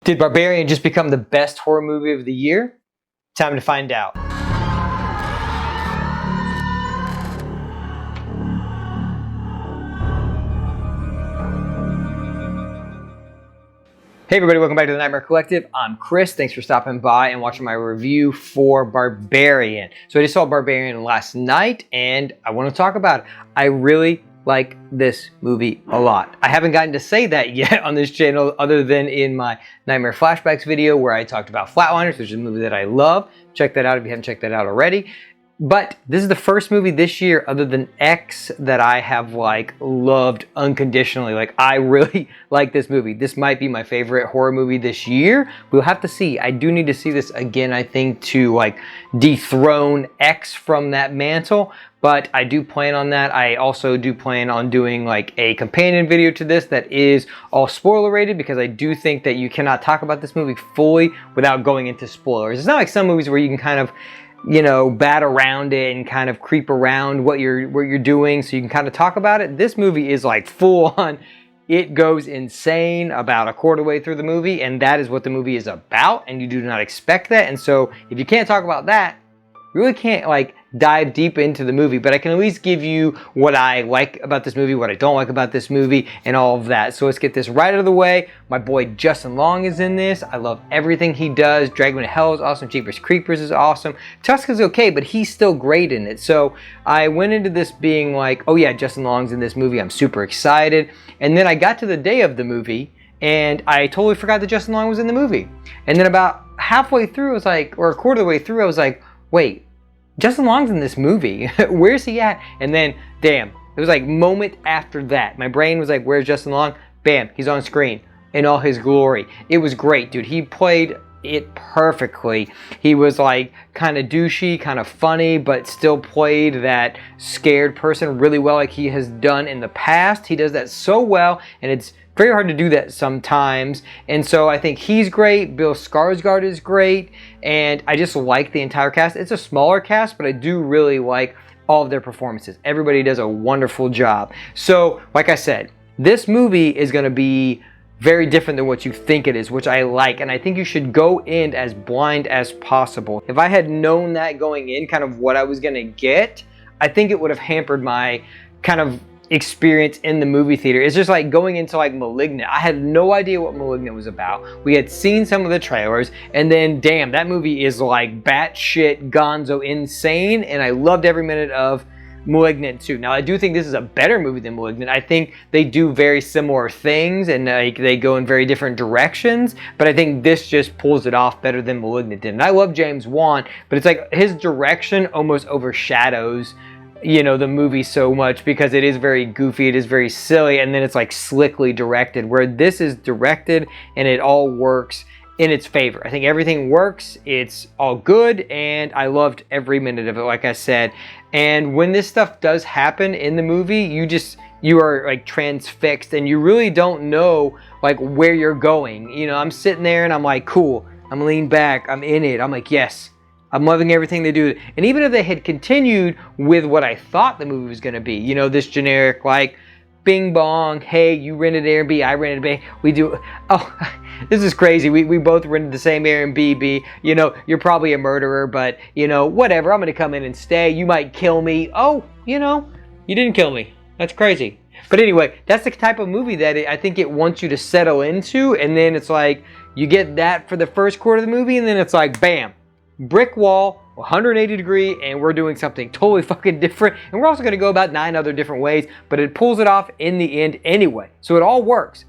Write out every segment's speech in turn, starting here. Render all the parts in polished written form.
Did Barbarian just become the best horror movie of the year? Time to find out. Hey everybody, welcome back to the Nightmare Collective. I'm Chris. Thanks for stopping by and watching my review for Barbarian. So I just saw Barbarian last night and I want to talk about it. I really like this movie a lot. I haven't gotten to say that yet on this channel other than in my Nightmare Flashbacks video where I talked about Flatliners, which is a movie that I love. Check that out if you haven't checked that out already. But this is the first movie this year other than X that I have loved unconditionally. I really like this movie. This might be my favorite horror movie this year. We'll have to see. I do need to see this again, I think, to dethrone X from that mantle. But I do plan on that. I also do plan on doing a companion video to this that is all spoiler rated because I do think that you cannot talk about this movie fully without going into spoilers. It's not like some movies where you can kind of bat around it and kind of creep around what you're doing so you can kind of talk about it. This movie is full on. It goes insane about a quarter way through the movie, and that is what the movie is about, and you do not expect that. And so if you can't talk about that, you really can't dive deep into the movie, but I can at least give you what I like about this movie, what I don't like about this movie, and all of that. So let's get this right out of the way. My boy Justin Long is in this. I love everything he does. Drag Me to Hell is awesome. Jeepers Creepers is awesome. Tuska's okay, but he's still great in it. So I went into this being oh yeah, Justin Long's in this movie. I'm super excited. And then I got to the day of the movie, and I totally forgot that Justin Long was in the movie. And then about halfway through, I was or a quarter of the way through, I was wait, Justin Long's in this movie. Where's he at? And then, damn, it was moment after that. My brain was where's Justin Long? Bam, he's on screen in all his glory. It was great, dude. He played it perfectly. He was kind of douchey, kind of funny, but still played that scared person really well like he has done in the past. He does that so well, and it's very hard to do that sometimes. And so I think he's great. Bill Skarsgård is great. And I just like the entire cast. It's a smaller cast, but I do really like all of their performances. Everybody does a wonderful job. So, like I said, this movie is going to be very different than what you think it is, which I like. And I think you should go in as blind as possible. If I had known that going in, kind of what I was going to get, I think it would have hampered my kind of experience in the movie theater. It's just going into Malignant. I had no idea what Malignant was about. We had seen some of the trailers, and then damn, that movie is batshit gonzo insane, and I loved every minute of Malignant too. Now I do think this is a better movie than Malignant. I think they do very similar things and they go in very different directions, but I think this just pulls it off better than Malignant did. And I love James Wan, but it's his direction almost overshadows the movie so much because it is very goofy, it is very silly, and then it's slickly directed, where this is directed and it all works in its favor. I think everything works, it's all good, and I loved every minute of it, like I said. And when this stuff does happen in the movie, you are transfixed, and you really don't know where you're going. I'm sitting there and I'm cool, I'm leaned back, I'm in it, I'm yes, I'm loving everything they do. And even if they had continued with what I thought the movie was going to be, this generic, bing bong, hey, you rented Airbnb, I rented Airbnb, we do, oh, this is crazy, we both rented the same Airbnb, you're probably a murderer, but, whatever, I'm going to come in and stay, you might kill me, oh, you didn't kill me, that's crazy. But anyway, that's the type of movie that I think it wants you to settle into, and then it's you get that for the first quarter of the movie, and then it's bam, brick wall, 180 degree, and we're doing something totally fucking different, and we're also going to go about 9 other different ways, but it pulls it off in the end anyway. So it all works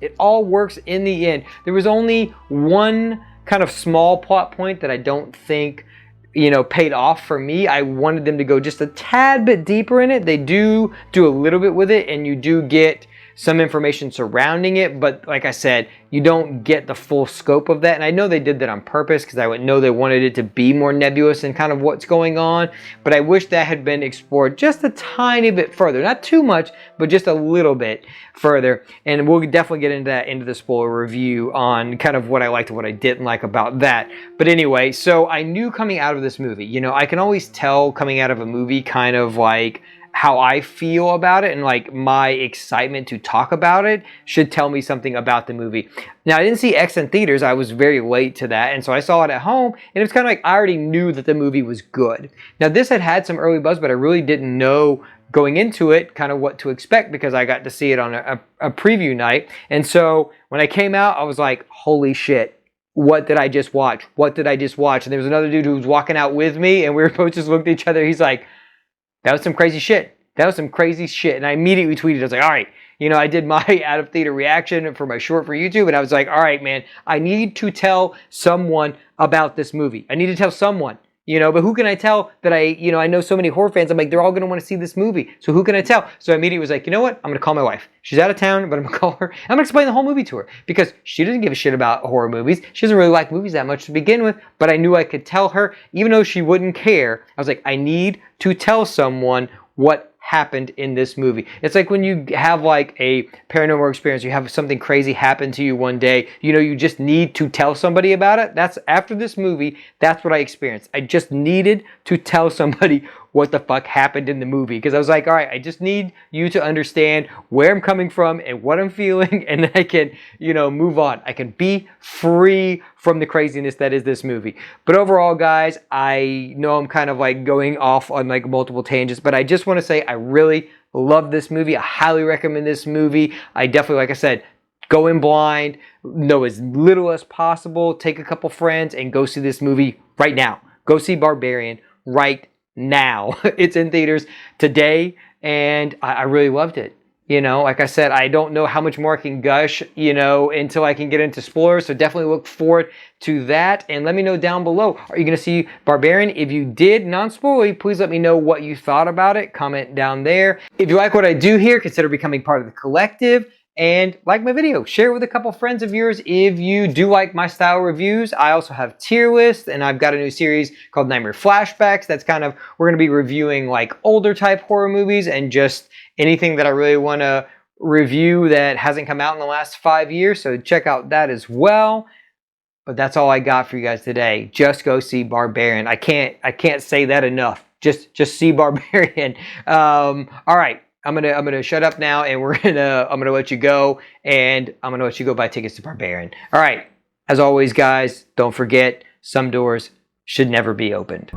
in the end. There was only one kind of small plot point that I don't think paid off for me. I wanted them to go just a tad bit deeper in it. They do a little bit with it, and you do get some information surrounding it, but like I said, you don't get the full scope of that. And I know they did that on purpose because I know they wanted it to be more nebulous and kind of what's going on, but I wish that had been explored just a tiny bit further. Not too much, but just a little bit further. And we'll definitely get into that into the spoiler review on kind of what I liked and what I didn't like about that. But anyway, so I knew coming out of this movie, I can always tell coming out of a movie kind of how I feel about it and like my excitement to talk about it should tell me something about the movie. Now, I didn't see X in theaters. I was very late to that, and so I saw it at home, and it was kind of like I already knew that the movie was good. Now, this had some early buzz, but I really didn't know going into it kind of what to expect because I got to see it on a preview night. And so when I came out, I was like, holy shit. What did I just watch? What did I just watch? And there was another dude who was walking out with me, and we were both just looked at each other. He's like, that was some crazy shit. That was some crazy shit. And I immediately tweeted, I was like, all right, I did my out of theater reaction for my short for YouTube. And I was like, all right, man, I need to tell someone about this movie. I need to tell someone, but who can I tell that I know so many horror fans. I'm like, they're all going to want to see this movie. So who can I tell? So I immediately was like, you know what? I'm going to call my wife. She's out of town, but I'm going to call her. I'm going to explain the whole movie to her because she doesn't give a shit about horror movies. She doesn't really like movies that much to begin with, but I knew I could tell her, even though she wouldn't care. I was like, I need to tell someone what happened in this movie. It's like when you have like a paranormal experience, you have something crazy happen to you one day, you just need to tell somebody about it. That's after this movie, that's what I experienced. I just needed to tell somebody what the fuck happened in the movie because I was like, all right, I just need you to understand where I'm coming from and what I'm feeling, and then I can, move on. I can be free from the craziness that is this movie. But overall, guys, I know I'm kind of like going off on like multiple tangents, but I just want to say I really love this movie. I highly recommend this movie. I definitely, like I said, go in blind, know as little as possible, take a couple friends, and go see this movie right now. Go see Barbarian right now. It's in theaters today, and I really loved it. Like I said, I don't know how much more I can gush, until I can get into spoilers. So definitely look forward to that. And let me know down below, are you going to see Barbarian? If you did, non-spoilery, please let me know what you thought about it. Comment down there. If you like what I do here, consider becoming part of the collective. And like my video, share it with a couple friends of yours if you do like my style reviews. I also have tier lists, and I've got a new series called Nightmare Flashbacks. That's we're going to be reviewing like older type horror movies and just anything that I really want to review that hasn't come out in the last 5 years. So check out that as well. But that's all I got for you guys today. Just go see Barbarian. I can't say that enough. Just see Barbarian. All right. I'm gonna shut up now, and I'm gonna let you go, and I'm gonna let you go buy tickets to Barbarian. All right. As always, guys, don't forget, some doors should never be opened.